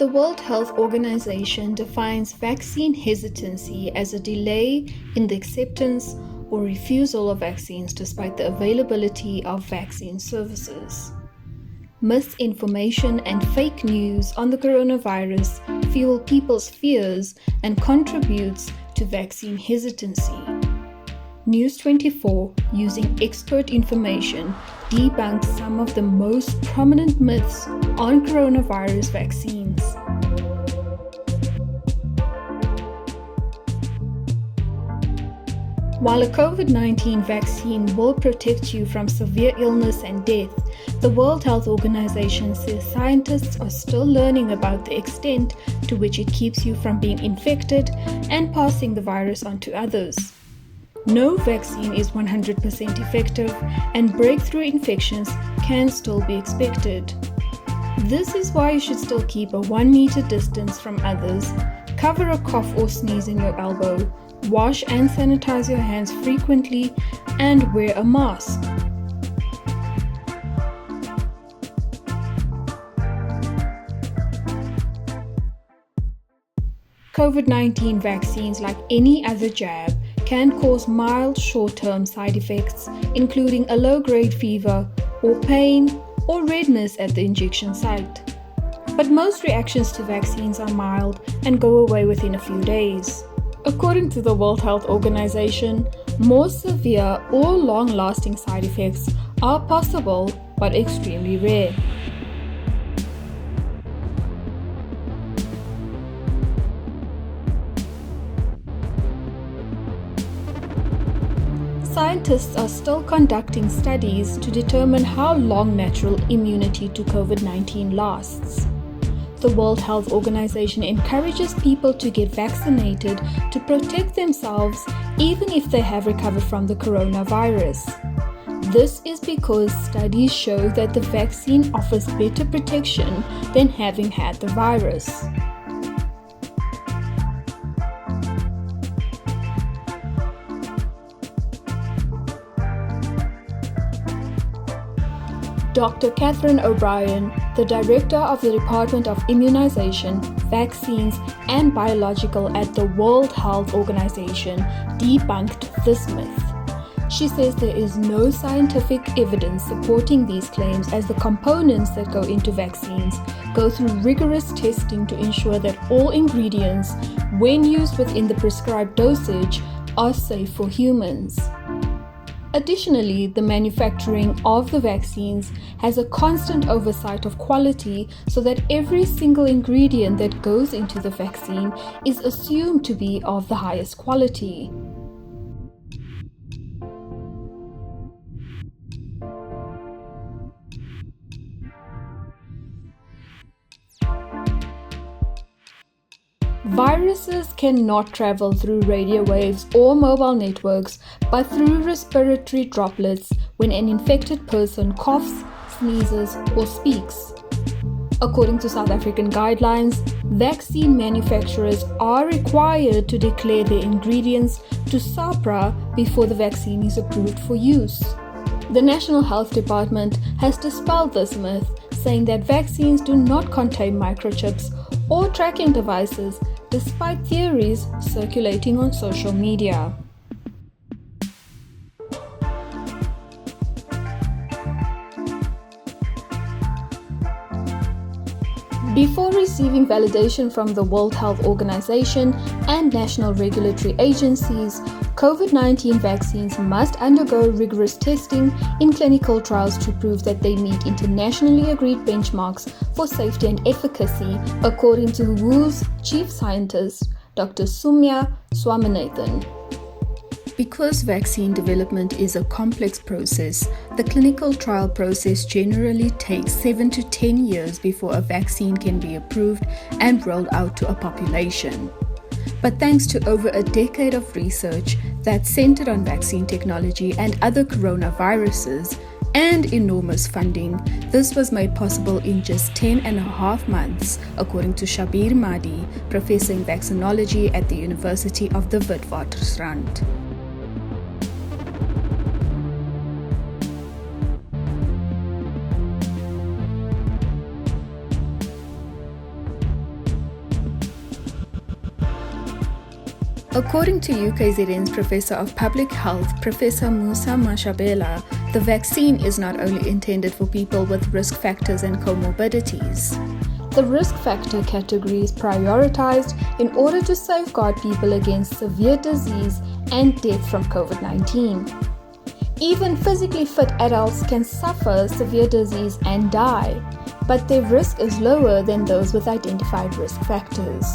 The World Health Organization defines vaccine hesitancy as a delay in the acceptance or refusal of vaccines despite the availability of vaccine services. Misinformation and fake news on the coronavirus fuel people's fears and contributes to vaccine hesitancy. News24, using expert information, debunks some of the most prominent myths on coronavirus vaccines. While a COVID-19 vaccine will protect you from severe illness and death, the World Health Organization says scientists are still learning about the extent to which it keeps you from being infected and passing the virus on to others. No vaccine is 100% effective, and breakthrough infections can still be expected. This is why you should still keep a 1 meter distance from others, cover a cough or sneeze in your elbow, wash and sanitize your hands frequently, and wear a mask. COVID-19 vaccines, like any other jab, can cause mild short-term side effects, including a low-grade fever or pain or redness at the injection site. But most reactions to vaccines are mild and go away within a few days. According to the World Health Organization, more severe or long-lasting side effects are possible but extremely rare. Scientists are still conducting studies to determine how long natural immunity to COVID-19 lasts. The World Health Organization encourages people to get vaccinated to protect themselves even if they have recovered from the coronavirus. This is because studies show that the vaccine offers better protection than having had the virus. Dr. Catherine O'Brien, the director of the Department of Immunization, Vaccines and Biological at the World Health Organization, debunked this myth. She says there is no scientific evidence supporting these claims, as the components that go into vaccines go through rigorous testing to ensure that all ingredients, when used within the prescribed dosage, are safe for humans. Additionally, the manufacturing of the vaccines has a constant oversight of quality so that every single ingredient that goes into the vaccine is assumed to be of the highest quality. Viruses cannot travel through radio waves or mobile networks, but through respiratory droplets when an infected person coughs, sneezes, or speaks. According to South African guidelines, vaccine manufacturers are required to declare their ingredients to SAHPRA before the vaccine is approved for use. The National Health Department has dispelled this myth, saying that vaccines do not contain microchips or tracking devices, despite theories circulating on social media. Before receiving validation from the World Health Organization and national regulatory agencies, COVID-19 vaccines must undergo rigorous testing in clinical trials to prove that they meet internationally agreed benchmarks for safety and efficacy, according to WHO's chief scientist, Dr. Soumya Swaminathan. Because vaccine development is a complex process, the clinical trial process generally takes 7 to 10 years before a vaccine can be approved and rolled out to a population. But thanks to over a decade of research that centered on vaccine technology and other coronaviruses, and enormous funding, this was made possible in just 10.5 months, according to Shabir Madhi, professor in vaccinology at the University of the Witwatersrand. According to UKZN's Professor of Public Health, Professor Mosa Moshabela, the vaccine is not only intended for people with risk factors and comorbidities. The risk factor category is prioritized in order to safeguard people against severe disease and death from COVID-19. Even physically fit adults can suffer severe disease and die, but their risk is lower than those with identified risk factors.